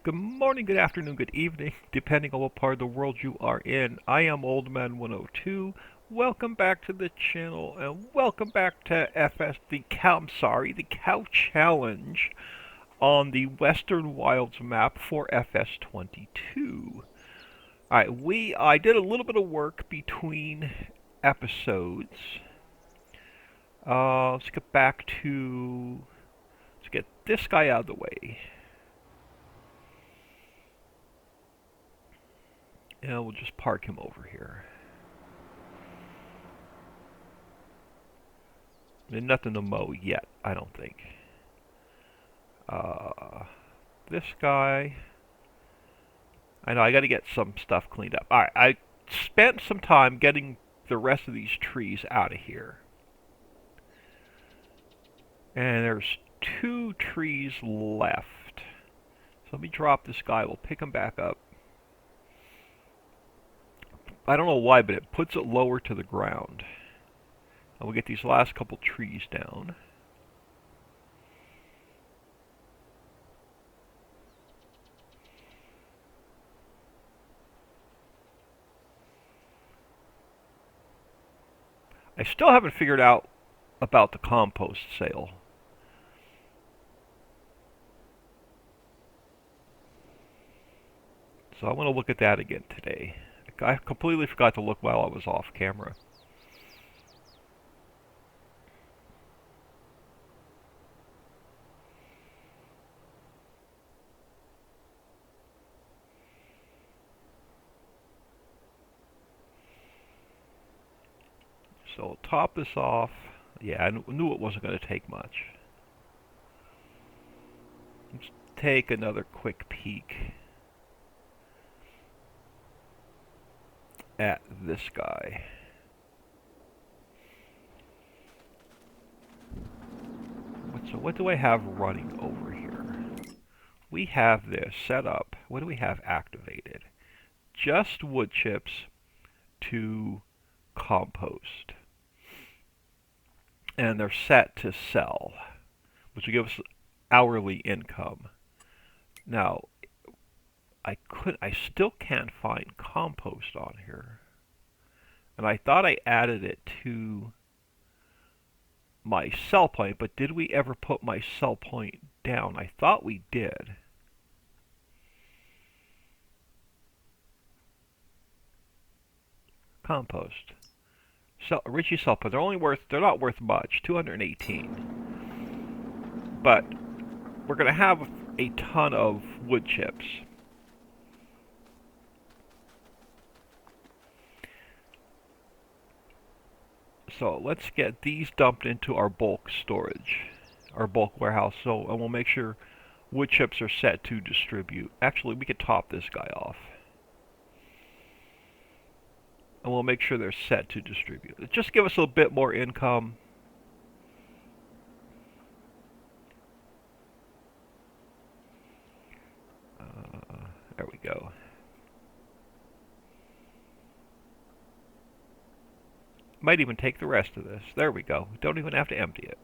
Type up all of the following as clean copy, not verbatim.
Good morning, good afternoon, good evening, depending on what part of the world you are in. I am Old Man 102. Welcome back to the channel, and welcome back to the Cow Challenge on the Western Wilds map for FS22. I did a little bit of work between episodes. Let's get back to, let's get this guy out of the way. And we'll just park him over here. And nothing to mow yet, I don't think. Uh, this guy. I know I got to get some stuff cleaned up. Alright, I spent some time getting the rest of these trees out of here. And there's 2 trees left. So let me drop this guy. We'll pick him back up. I don't know why, but it puts it lower to the ground. And we'll get these last couple trees down. I still haven't figured out about the compost sale. So I want to look at that again today. I completely forgot to look while I was off camera. So top this off. Yeah, I knew it wasn't going to take much. Let's take another quick peek at this guy. So what do I have running over here? We have this set up. What do we have activated? Just wood chips to compost. And they're set to sell, which will give us hourly income. Now, I still can't find compost on here. And I thought I added it to my sell point, but did we ever put my sell point down? I thought we did. Compost. Richie sell point. They're not worth much. 218. But we're gonna have a ton of wood chips. So let's get these dumped into our bulk storage, our bulk warehouse. And we'll make sure wood chips are set to distribute. Actually, we could top this guy off. And we'll make sure they're set to distribute. Just give us a bit more income. There we go. Might even take the rest of this. There we go. We don't even have to empty it.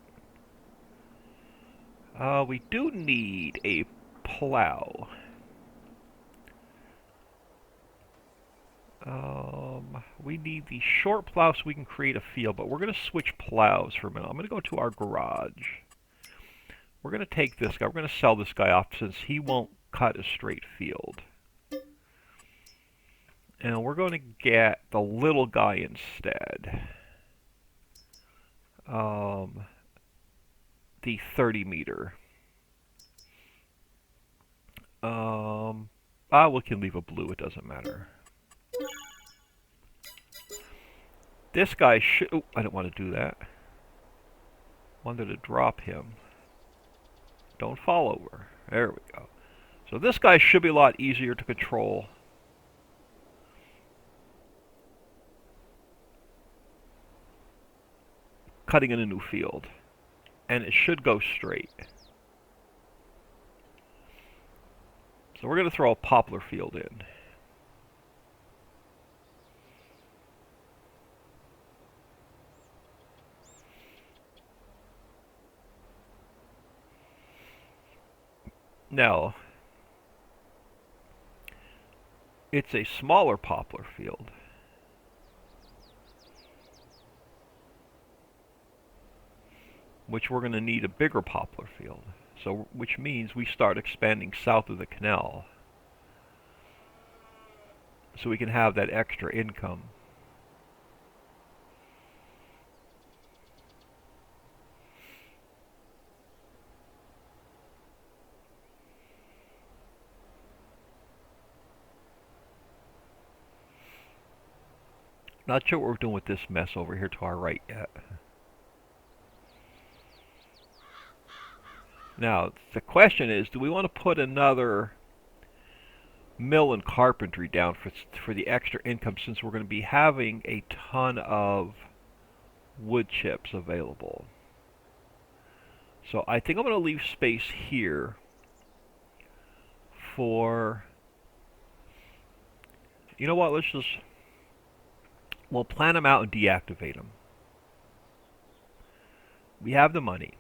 We do need a plow. We need the short plow so we can create a field, but we're going to switch plows for a minute. I'm going to go to our garage. We're going to take this guy. We're going to sell this guy off since he won't cut a straight field. And we're going to get the little guy instead. The 30 meter. We can leave a blue. It doesn't matter. This guy should... Oh, I didn't want to do that. Wanted to drop him. Don't fall over. There we go. So this guy should be a lot easier to control. Cutting in a new field. And it should go straight. So we're going to throw a poplar field in. Now, It's a smaller poplar field. Which we're going to need a bigger poplar field. So, which means we start expanding south of the canal. So we can have that extra income. Not sure what we're doing with this mess over here to our right yet. Now, the question is, do we want to put another mill and carpentry down for the extra income, since we're going to be having a ton of wood chips available? So I think I'm going to leave space here for, you know what, we'll plan them out and deactivate them. We have the money.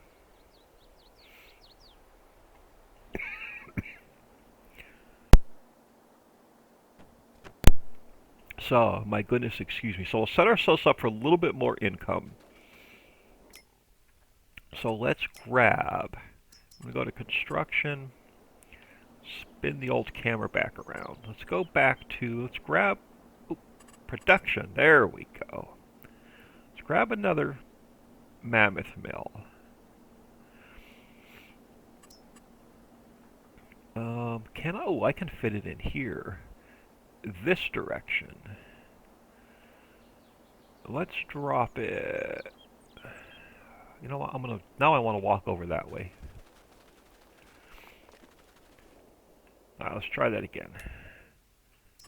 So, my goodness, excuse me. So we'll set ourselves up for a little bit more income. So let's grab, I'm going to go to construction, spin the old camera back around. Let's go back to, let's grab production. There we go. Let's grab another mammoth mill. I can fit it in here. This direction. Let's drop it. You know what? Now I want to walk over that way. Alright, let's try that again.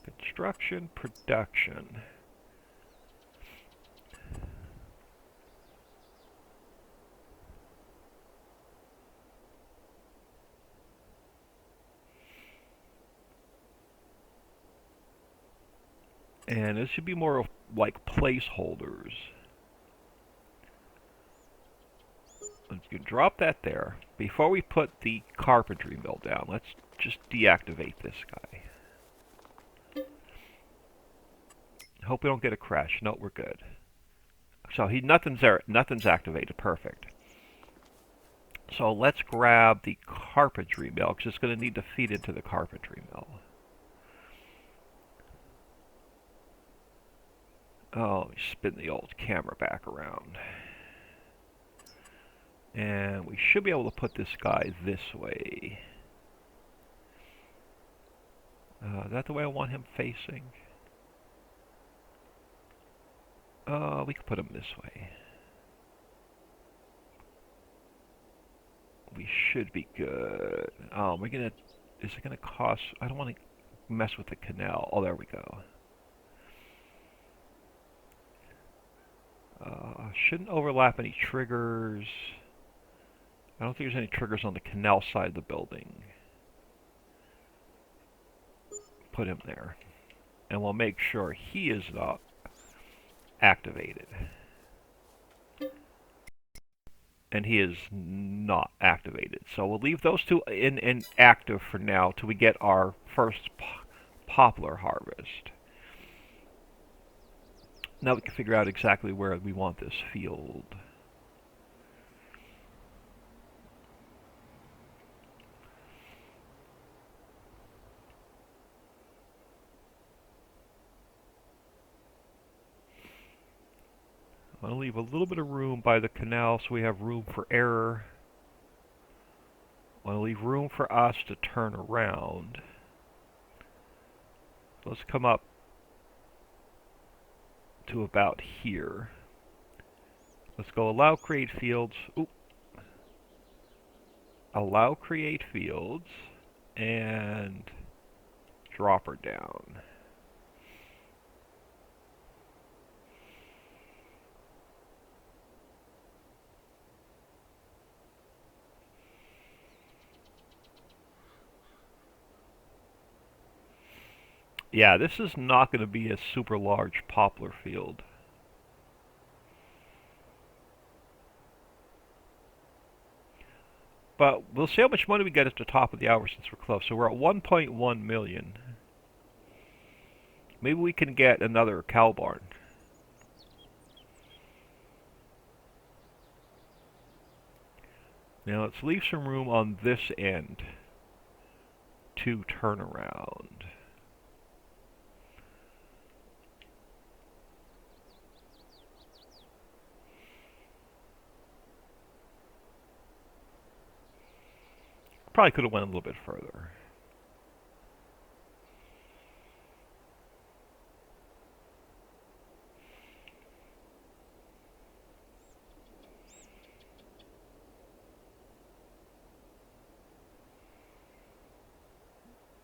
Construction, production. And this should be more of like placeholders. Let's drop that there. Before we put the carpentry mill down, let's just deactivate this guy. Hope we don't get a crash. No, we're good. So nothing's there. Nothing's activated. Perfect. So let's grab the carpentry mill, because it's going to need to feed into the carpentry mill. Oh, spin the old camera back around. And we should be able to put this guy this way. Is that the way I want him facing? We could put him this way. We should be good. Is it gonna cost, I don't want to mess with the canal. Oh, there we go. Shouldn't overlap any triggers. I don't think there's any triggers on the canal side of the building. Put him there. And we'll make sure he is not activated. And he is not activated. So we'll leave those two inactive for now till we get our first poplar harvest. Now we can figure out exactly where we want this field. I'm going to leave a little bit of room by the canal so we have room for error. I want to leave room for us to turn around. Let's come up to about here. Let's go allow create fields. Oop. Allow create fields and drop her down. Yeah, this is not going to be a super large poplar field. But we'll see how much money we get at the top of the hour since we're close. So we're at 1.1 million. Maybe we can get another cow barn. Now let's leave some room on this end to turn around. Probably could have went a little bit further.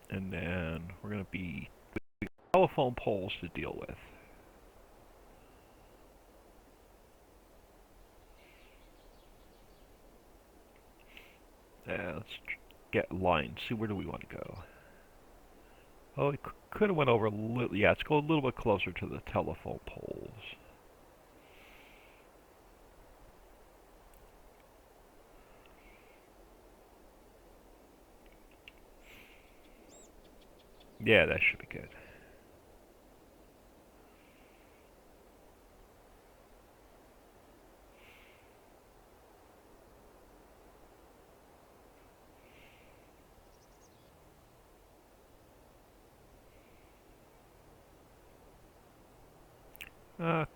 And then we're going to be telephone poles to deal with. Let's get lines. See, where do we want to go? Oh, we could have went over a little. Yeah, let's go a little bit closer to the telephone poles. Yeah, that should be good.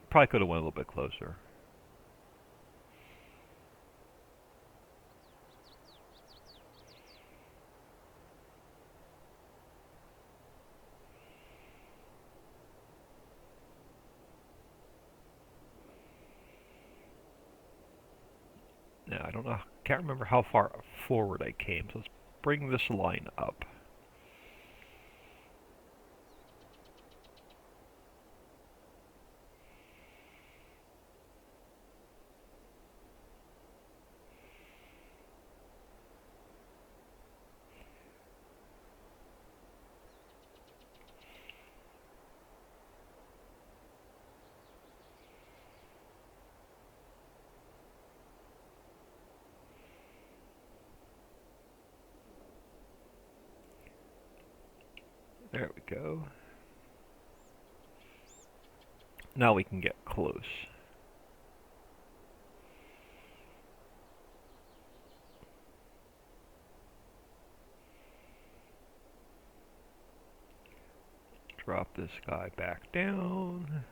Probably could have went a little bit closer. Now, I don't know, can't remember how far forward I came, so let's bring this line up. There we go. Now we can get close. Drop this guy back down.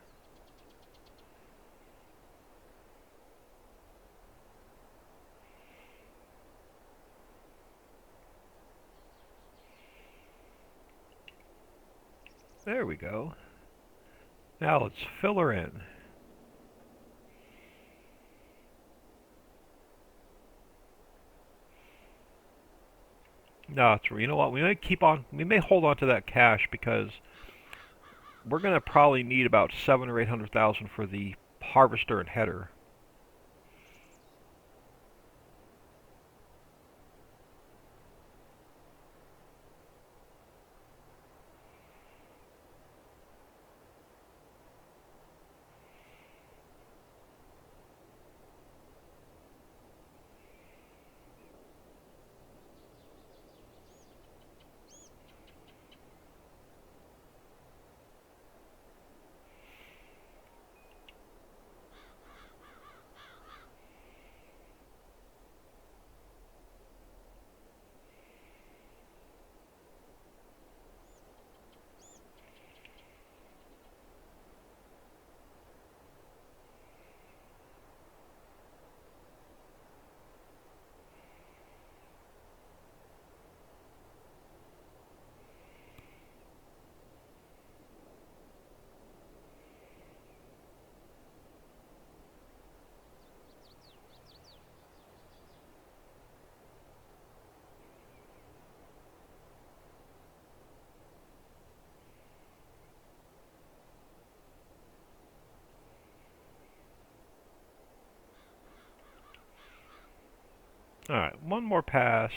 There we go. Now let's fill her in. No, it's, you know what? We may hold on to that cash because we're going to probably need about 700,000 or 800,000 for the harvester and header. Alright, one more pass.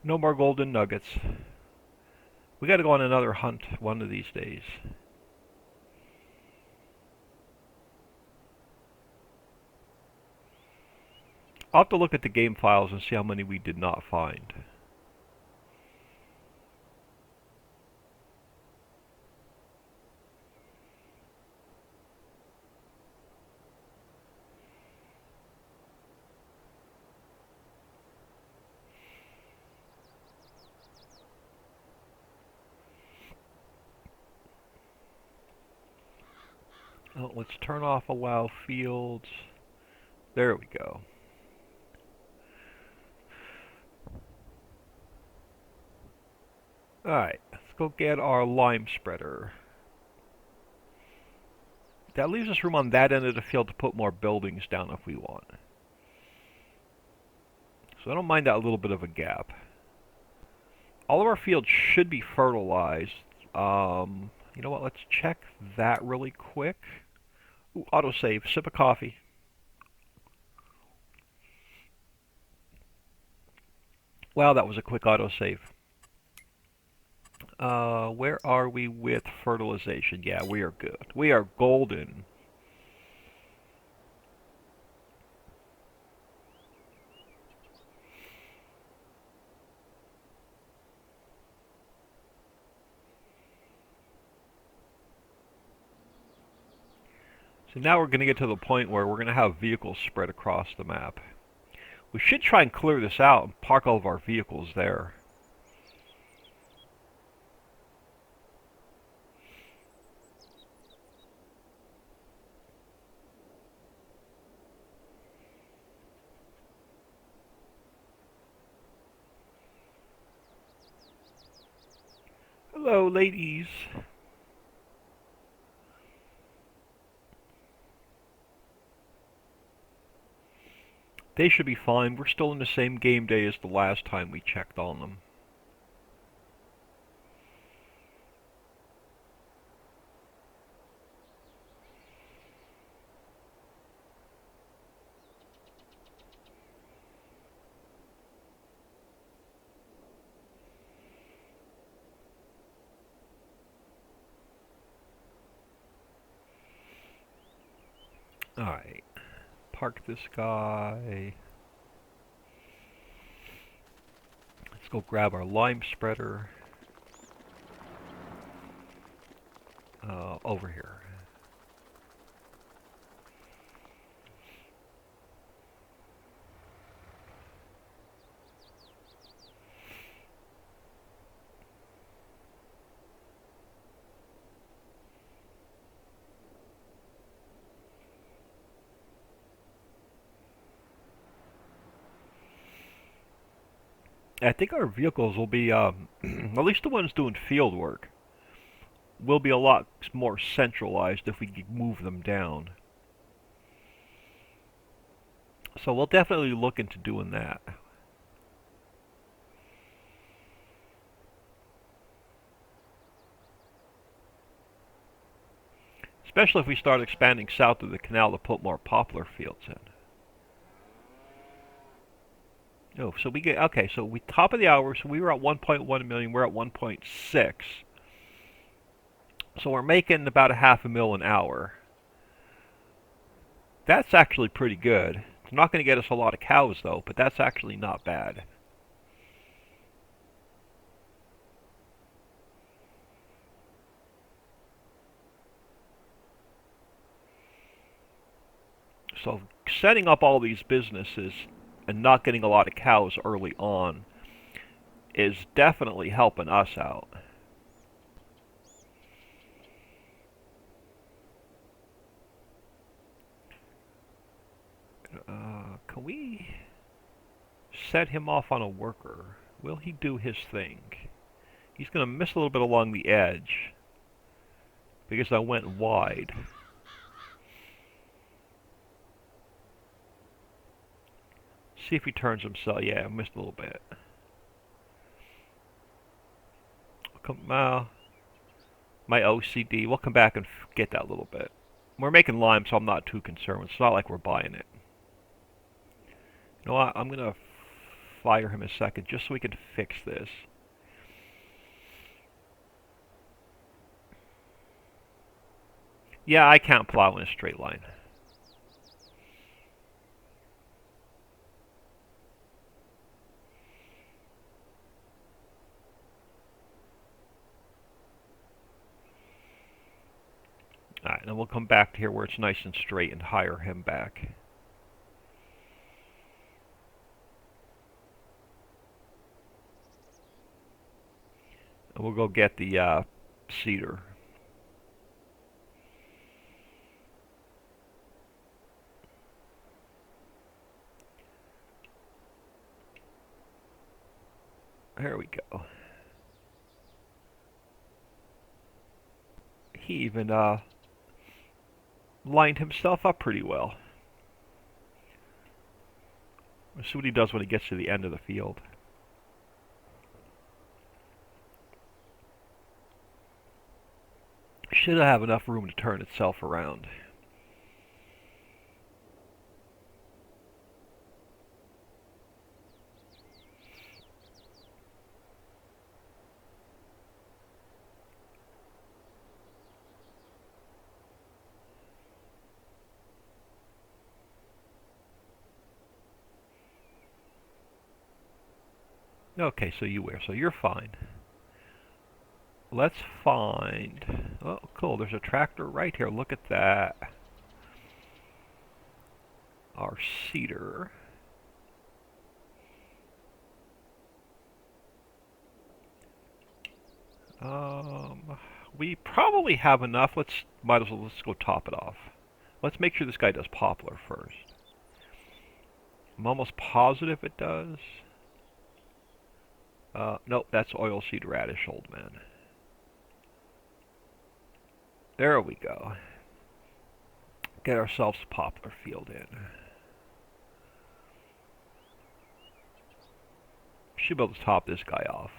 No more golden nuggets. We gotta go on another hunt one of these days. I'll have to look at the game files and see how many we did not find. Oh, let's turn off allow fields. There we go. Alright, let's go get our lime spreader. That leaves us room on that end of the field to put more buildings down if we want. So I don't mind that little bit of a gap. All of our fields should be fertilized. You know what, let's check that really quick. Ooh, autosave, sip of coffee. Wow, that was a quick autosave. Where are we with fertilization? Yeah, we are good. We are golden. So now we're going to get to the point where we're going to have vehicles spread across the map. We should try and clear this out and park all of our vehicles there. Hello, ladies. They should be fine. We're still in the same game day as the last time we checked on them. Alright. Park this guy. Let's go grab our lime spreader. Over here. I think our vehicles will be, at least the ones doing field work, will be a lot more centralized if we move them down. So we'll definitely look into doing that. Especially if we start expanding south of the canal to put more poplar fields in. Oh, so we get, okay, so we top of the hour, so we were at 1.1 million, we're at 1.6. So we're making about a half a mil an hour. That's actually pretty good. It's not going to get us a lot of cows though, but that's actually not bad. So setting up all these businesses and not getting a lot of cows early on is definitely helping us out. Can we set him off on a worker? Will he do his thing? He's going to miss a little bit along the edge because I went wide. See if he turns himself. Yeah, I missed a little bit. My OCD. We'll come back and get that little bit. We're making lime, so I'm not too concerned. It's not like we're buying it. You know what? I'm going to fire him a second just so we can fix this. Yeah, I can't plow in a straight line. Alright, then we'll come back to here where it's nice and straight and hire him back. And we'll go get the cedar. There we go. He even lined himself up pretty well. Let's see what he does when he gets to the end of the field. Should have enough room to turn itself around. Okay, so you're fine. Let's find... Oh, cool, there's a tractor right here. Look at that. Our cedar. We probably have enough. Let's go top it off. Let's make sure this guy does poplar first. I'm almost positive it does. Nope, that's oilseed radish, old man. There we go. Get ourselves a poplar field in. Should be able to top this guy off.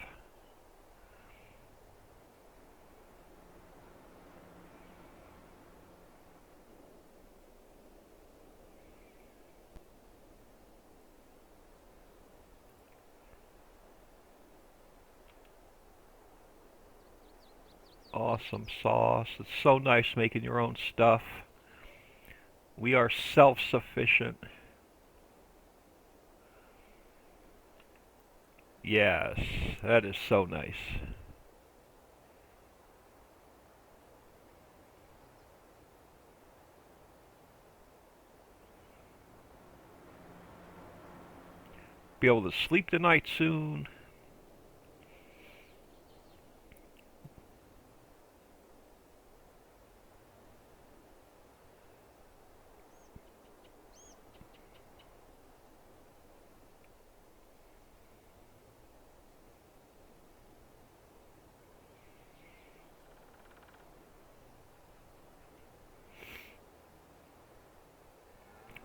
Awesome sauce. It's so nice making your own stuff. We are self-sufficient. Yes, that is so nice. Be able to sleep tonight soon.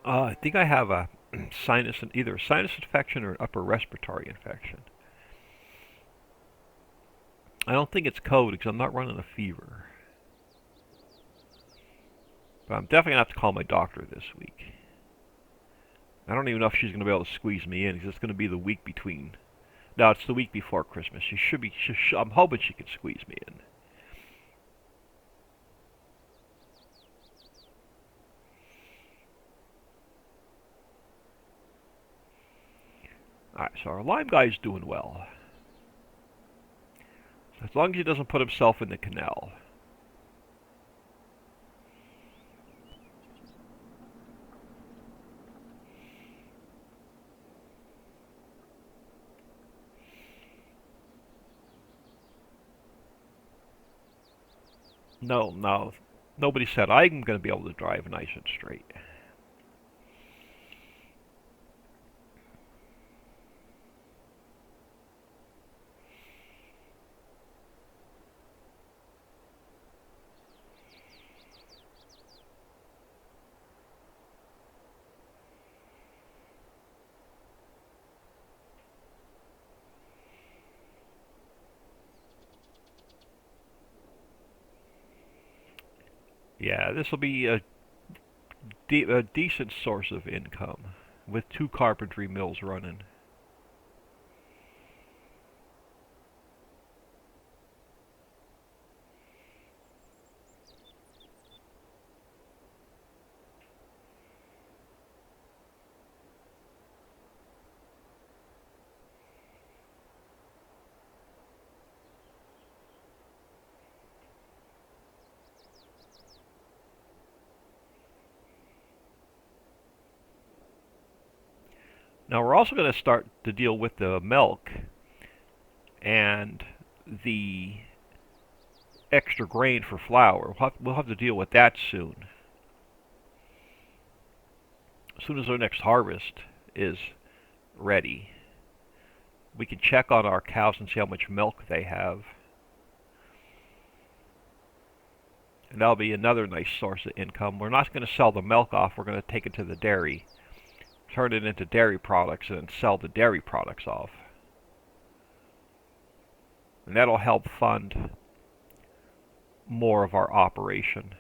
I think I have a either a sinus infection or an upper respiratory infection. I don't think it's COVID because I'm not running a fever. But I'm definitely going to have to call my doctor this week. I don't even know if she's going to be able to squeeze me in because it's going to be the week between. No, it's the week before Christmas. She should be. I'm hoping she can squeeze me in. Alright, so our lime guy's doing well. So as long as he doesn't put himself in the canal. No. Nobody said I'm going to be able to drive nice and straight. Yeah, this will be a decent source of income with 2 carpentry mills running. Now we're also going to start to deal with the milk and the extra grain for flour. We'll have to deal with that soon. As soon as our next harvest is ready, we can check on our cows and see how much milk they have. And that'll be another nice source of income. We're not going to sell the milk off. We're going to take it to the dairy, turn it into dairy products, and then sell the dairy products off. And that'll help fund more of our operation.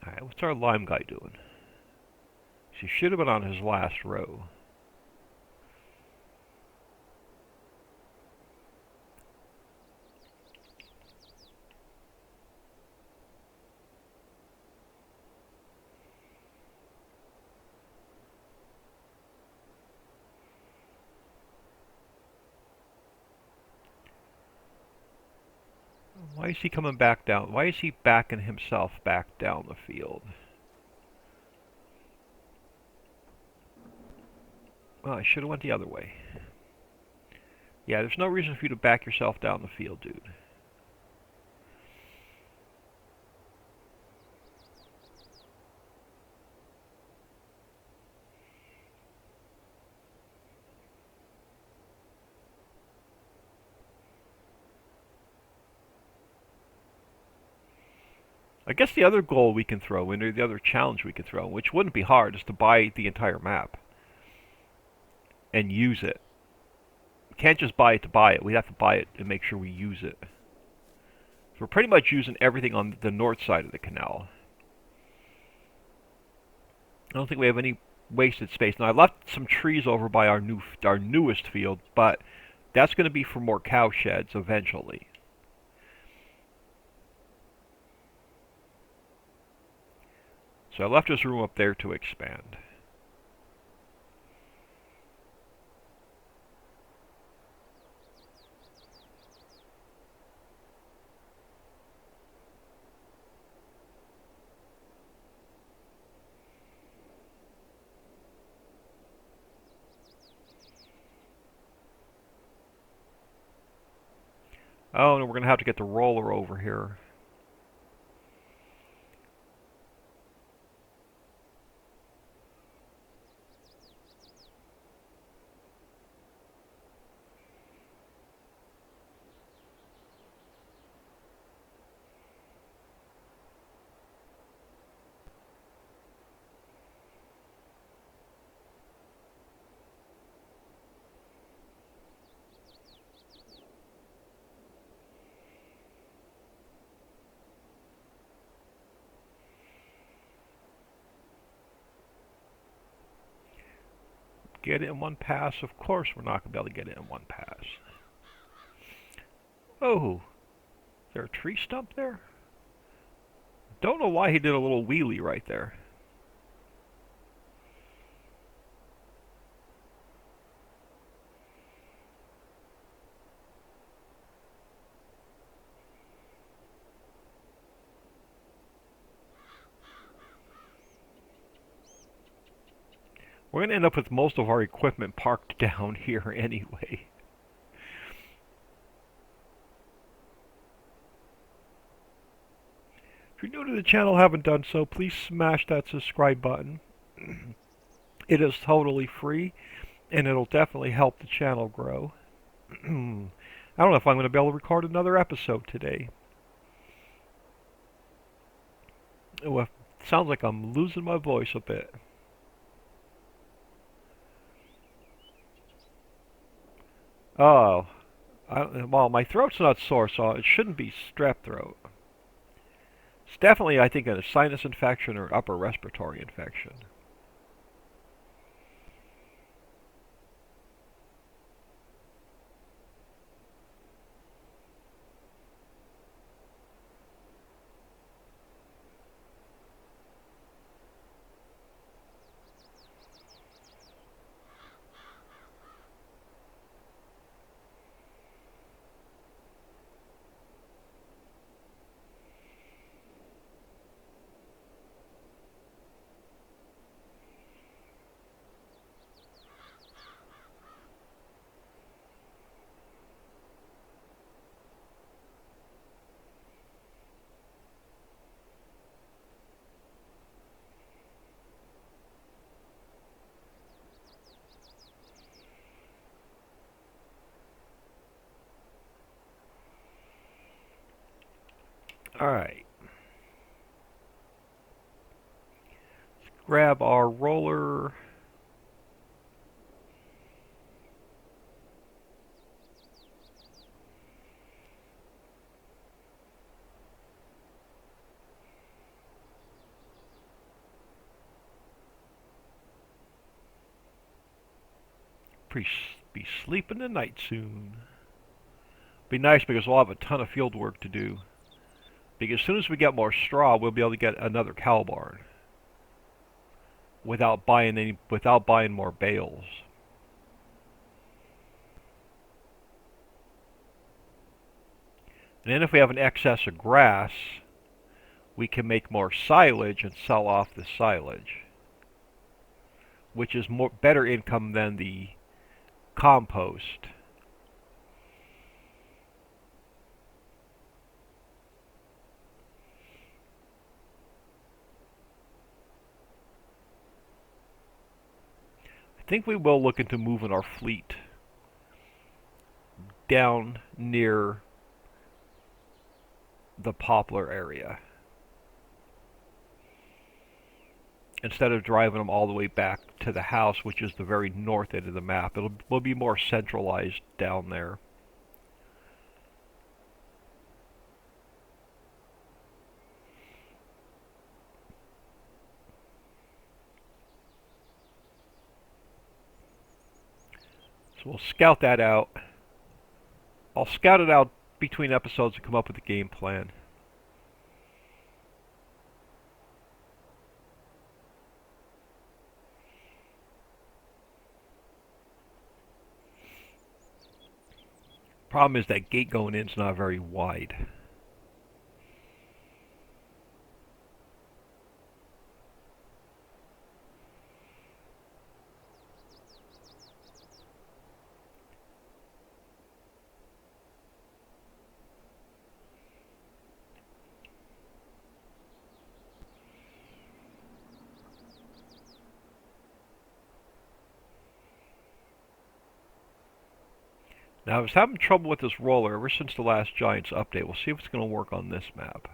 Alright, what's our lime guy doing? He should have been on his last row. Why is he coming back down? Why is he backing himself back down the field? Well, I should have went the other way. Yeah, there's no reason for you to back yourself down the field, dude. I guess the other goal we can throw in, or the other challenge we could throw in, which wouldn't be hard, is to buy the entire map and use it. We can't just buy it to buy it. We have to buy it and make sure we use it. So we're pretty much using everything on the north side of the canal. I don't think we have any wasted space. Now I left some trees over by our newest field, but that's going to be for more cow sheds eventually. So I left us room up there to expand. Oh, no, we're going to have to get the roller over here. Get it in one pass? Of course we're not going to be able to get it in one pass. Oh, is there a tree stump there? Don't know why he did a little wheelie right there. We're going to end up with most of our equipment parked down here anyway. If you're new to the channel and haven't done so, please smash that subscribe button. It is totally free, and it'll definitely help the channel grow. I don't know if I'm going to be able to record another episode today. Oh, it sounds like I'm losing my voice a bit. Oh, well, my throat's not sore, so it shouldn't be strep throat. It's definitely, I think, a sinus infection or upper respiratory infection. Alright. Grab our roller. Be sleeping tonight soon. Be nice because we'll have a ton of field work to do. Because as soon as we get more straw, we'll be able to get another cow barn without buying more bales. And then if we have an excess of grass, we can make more silage and sell off the silage, which is better income than the compost. I think we will look into moving our fleet down near the Poplar area instead of driving them all the way back to the house, which is the very north end of the map. Will be more centralized down there. So we'll scout that out. I'll scout it out between episodes and come up with a game plan. Problem is that gate going in is not very wide. Now, I was having trouble with this roller ever since the last Giants update. We'll see if it's going to work on this map.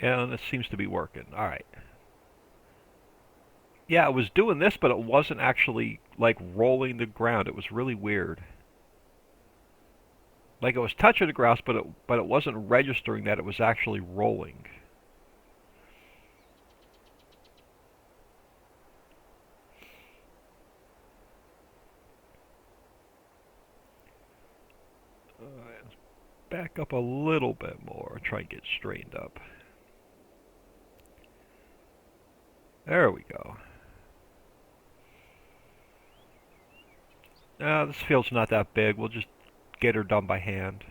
And it seems to be working. Alright. Yeah, it was doing this, but it wasn't actually, like, rolling the ground. It was really weird. Like, it was touching the grass, but it wasn't registering that it was actually rolling. Let's back up a little bit more and try and get straightened up. There we go. This field's not that big. We'll just get her done by hand.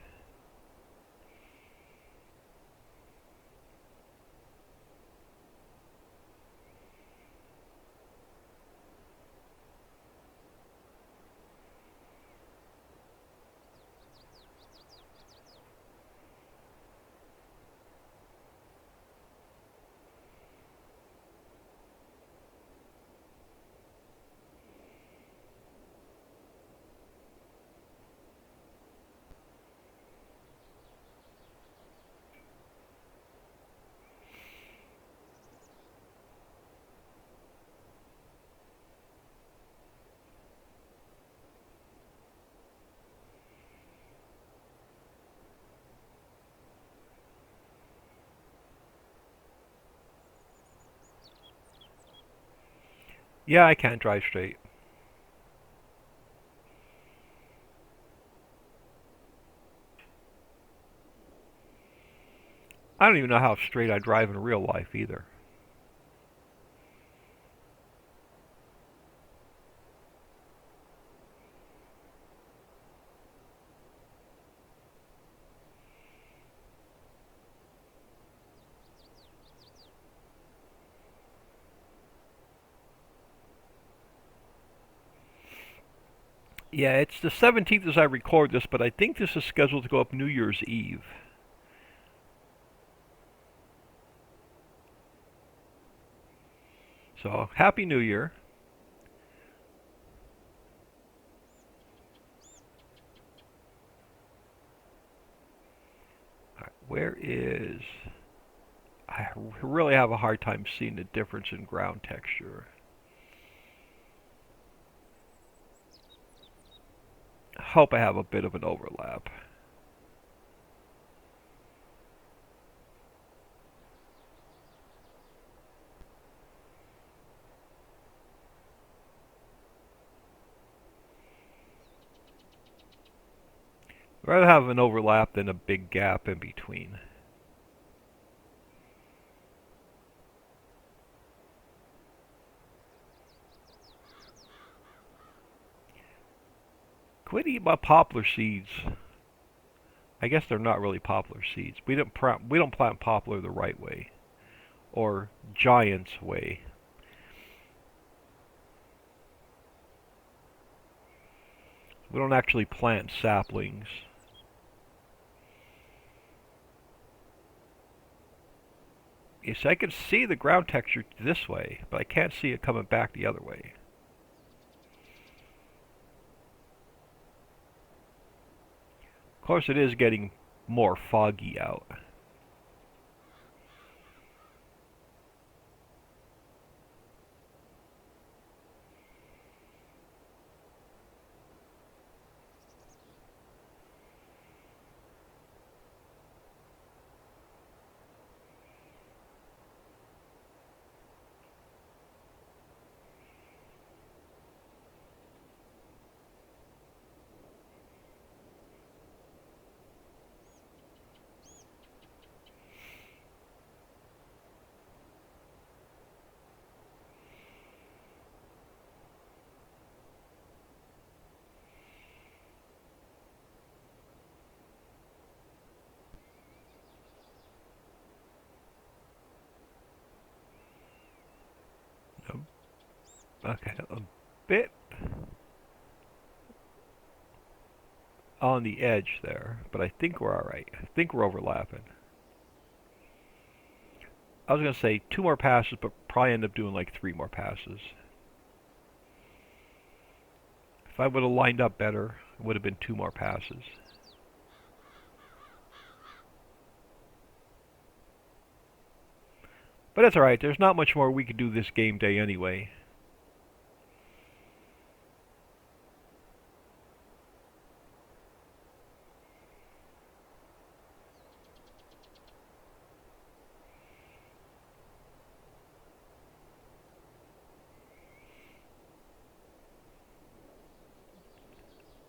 Yeah, I can't drive straight. I don't even know how straight I drive in real life either. Yeah, it's the 17th as I record this, but I think this is scheduled to go up New Year's Eve. So, Happy New Year. All right, where is... I really have a hard time seeing the difference in ground texture. Hope I have a bit of an overlap. I'd rather have an overlap than a big gap in between. Quit eating my poplar seeds. I guess they're not really poplar seeds. We don't plant poplar the right way, or giant's way. We don't actually plant saplings. Yes, I can see the ground texture this way, but I can't see it coming back the other way. Of course, it is getting more foggy out. Okay, a bit on the edge there, but I think we're alright. I think we're overlapping. I was going to say 2 more passes, but probably end up doing like 3 more passes. If I would have lined up better, it would have been 2 more passes. But that's alright, there's not much more we could do this game day anyway.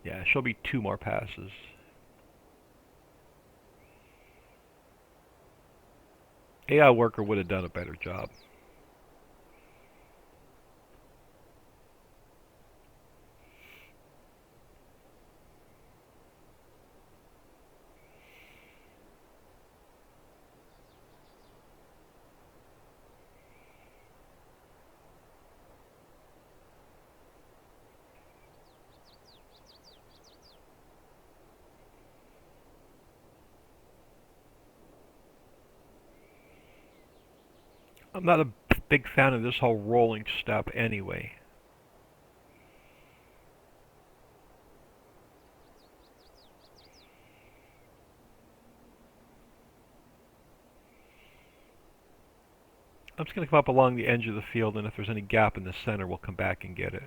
Yeah, she'll be 2 more passes. AI worker would have done a better job. I'm not a big fan of this whole rolling step anyway. I'm just going to come up along the edge of the field, and if there's any gap in the center, we'll come back and get it.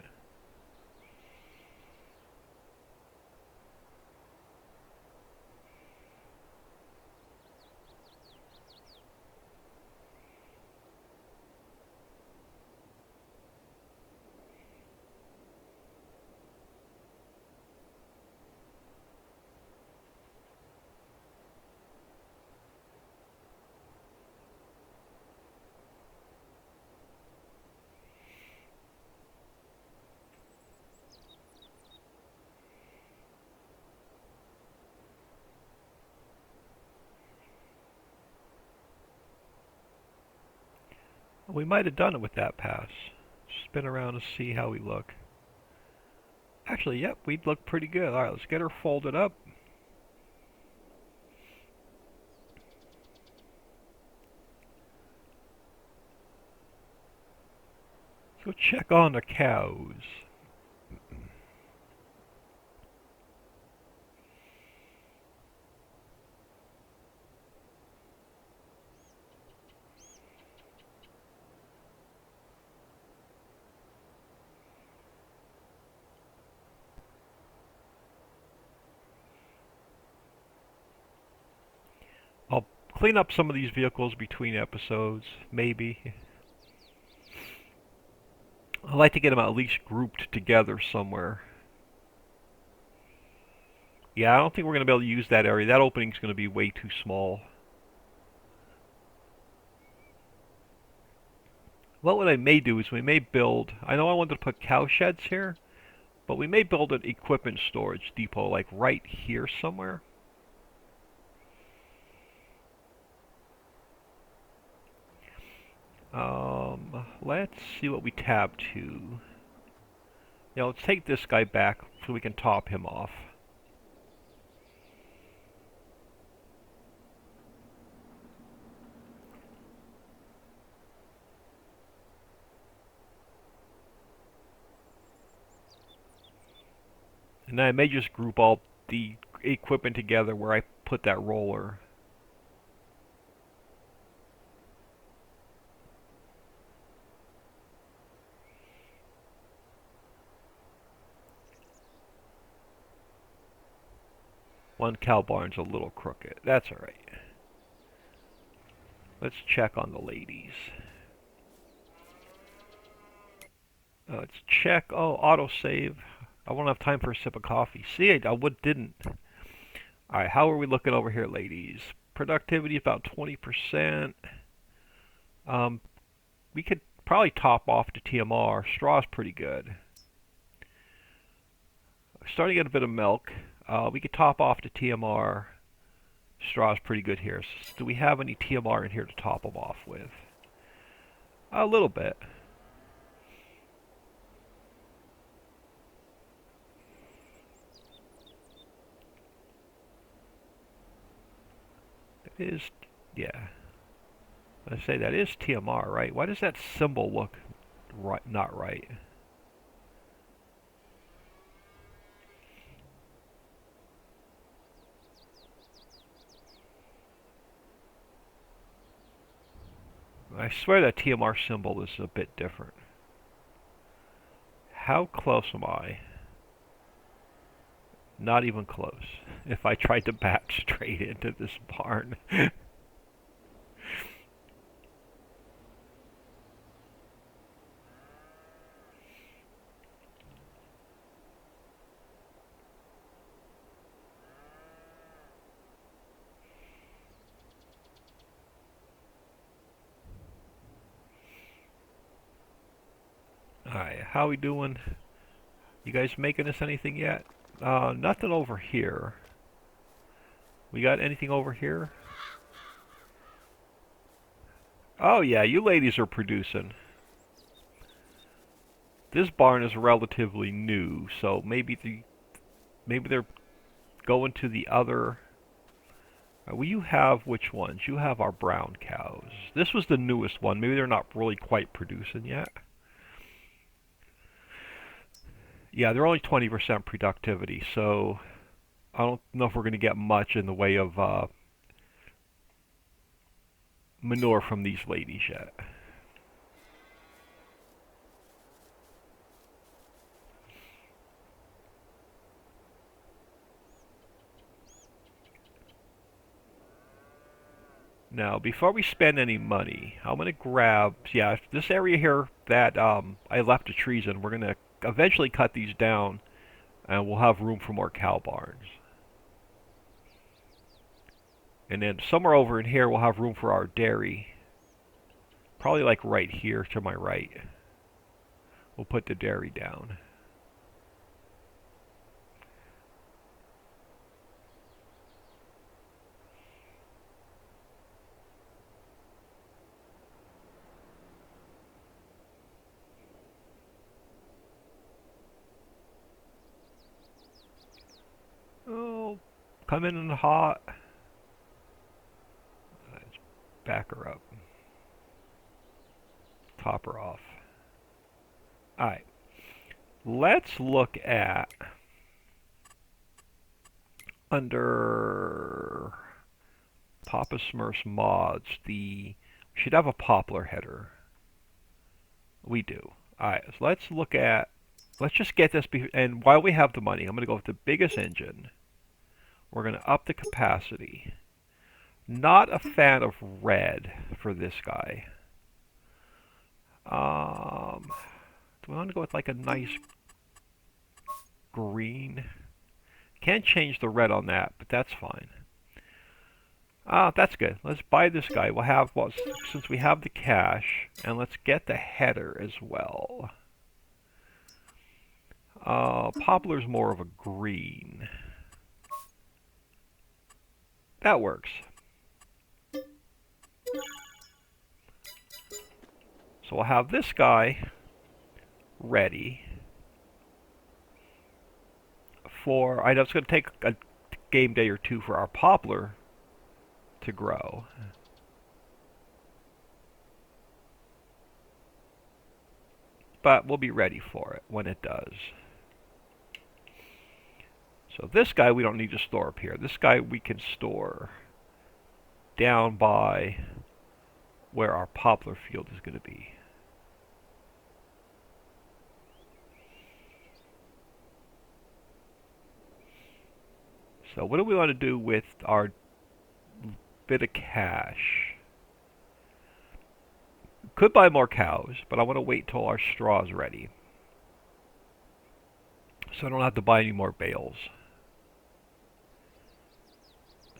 We might have done it with that pass. Spin around and see how we look. Actually, yep, we'd look pretty good. Alright, let's get her folded up. Let's go check on the cows. I'll clean up some of these vehicles between episodes, maybe. I'd like to get them at least grouped together somewhere. Yeah, I don't think we're going to be able to use that area. That opening's going to be way too small. What I may do is we may build... I know I wanted to put cow sheds here, but we may build an equipment storage depot, like right here somewhere. Let's see what we tab to. Yeah, let's take this guy back so we can top him off. And then I may just group all the equipment together where I put that roller. One cow barn's a little crooked. That's alright. Let's check on the ladies. Let's check. Oh, autosave. I won't have time for a sip of coffee. See, I didn't. Alright, how are we looking over here, ladies? Productivity about 20%. We could probably top off to TMR. Straw's pretty good. Starting to get a bit of milk. We could top off to TMR. Straw's pretty good here. So do we have any TMR in here to top them off with? A little bit. It is, yeah. I say that is TMR, right? Why does that symbol look right, not right? I swear that TMR symbol is a bit different. How close am I? Not even close. If I tried to back straight into this barn. Alright, how we doing? You guys making us anything yet? Nothing over here. We got anything over here? Oh yeah, you ladies are producing. This barn is relatively new, so maybe they're going to the other. Well, you have which ones? You have our brown cows. This was the newest one. Maybe they're not really quite producing yet. Yeah, they're only 20% productivity, so I don't know if we're going to get much in the way of manure from these ladies yet. Now, before we spend any money, I'm going to grab, yeah, this area here that I left the trees in, we're going to eventually cut these down, and we'll have room for more cow barns. And then somewhere over in here, we'll have room for our dairy. Probably like right here to my right. We'll put the dairy down. Come in hot. Let's back her up. Top her off. Alright. Let's look at under Papa Smurf's mods, we should have a Poplar header. We do. Alright, so let's just get this, and while we have the money, I'm going to go with the biggest engine. We're going to up the capacity. Not a fan of red for this guy. Do I want to go with like a nice green? Can't change the red on that, but that's fine. That's good. Let's buy this guy. We'll have, well, since we have the cash, and let's get the header as well. Poplar's more of a green. That works. So we'll have this guy ready for, I know it's going to take a game day or two for our Poplar to grow. But we'll be ready for it when it does. So this guy we don't need to store up here. This guy we can store down by where our Poplar field is going to be. So what do we want to do with our bit of cash? Could buy more cows, but I want to wait till our straw is ready, so I don't have to buy any more bales.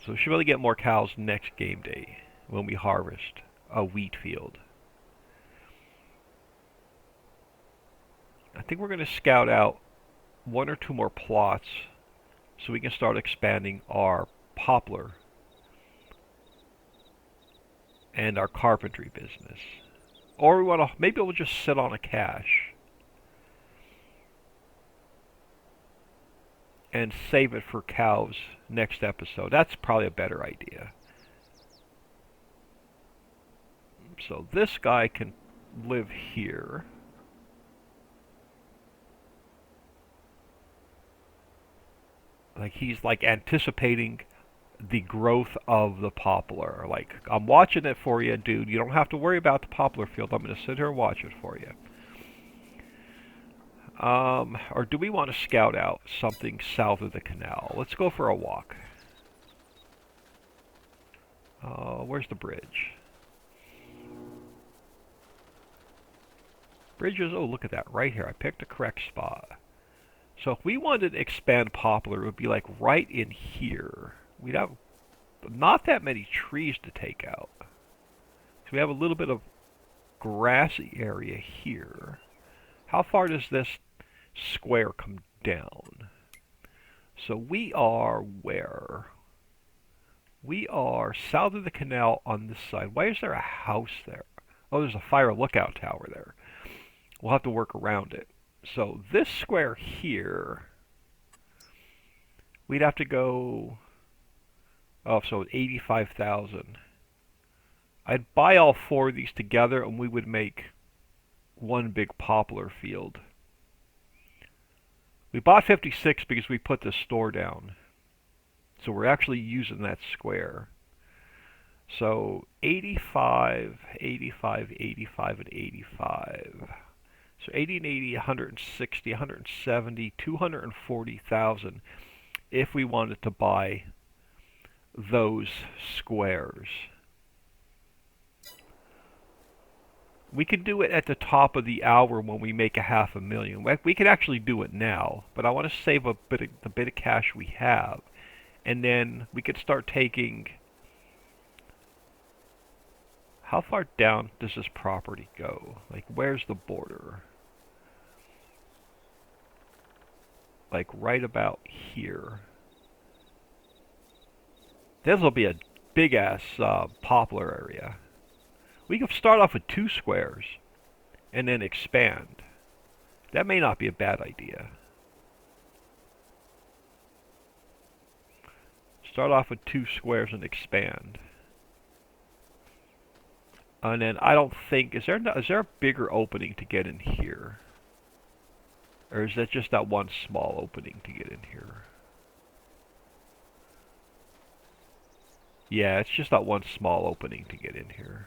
So we should really get more cows next game day when we harvest a wheat field. I think we're going to scout out one or two more plots so we can start expanding our Poplar and our carpentry business. Or we want to, maybe we'll just sit on a cache and save it for cows next episode. That's probably a better idea. So this guy can live here. Like he's like anticipating the growth of the Poplar. Like, I'm watching it for you, dude. You don't have to worry about the Poplar field. I'm going to sit here and watch it for you. Or do we want to scout out something south of the canal? Let's go for a walk. Where's the bridge? Bridges, oh look at that, right here. I picked the correct spot. So if we wanted to expand Poplar, it would be like right in here. We'd have not that many trees to take out. So we have a little bit of grassy area here. How far does this square come down? So we are where? We are south of the canal on this side. Why is there a house there? Oh, there's a fire lookout tower there. We'll have to work around it. So this square here, we'd have to go, oh, so 85,000. I'd buy all four of these together and we would make one big Poplar field. We bought 56 because we put the store down. So we're actually using that square. So 85, 85, 85, and 85. So 80 and 80, 160, 170, 240,000 if we wanted to buy those squares. We could do it at the top of the hour when we make $500,000. We could actually do it now, but I want to save the bit of cash we have, and then we could start taking. How far down does this property go? Like, where's the border? Like right about here. This will be a big ass Poplar area. We could start off with 2 squares and then expand. That may not be a bad idea. Start off with 2 squares and expand. And then I don't think, is there a bigger opening to get in here? Or is that just that one small opening to get in here? Yeah, it's just that one small opening to get in here.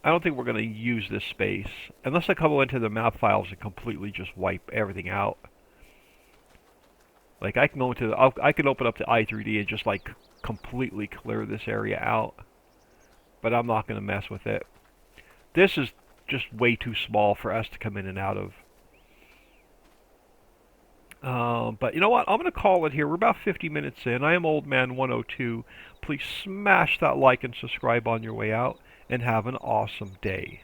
I don't think we're going to use this space. Unless I come into the map files and completely just wipe everything out. Like I can go into I can open up the i3D and just like completely clear this area out. But I'm not going to mess with it. This is just way too small for us to come in and out of. But you know what? I'm going to call it here. We're about 50 minutes in. I am Old Man 102. Please smash that like and subscribe on your way out, and have an awesome day.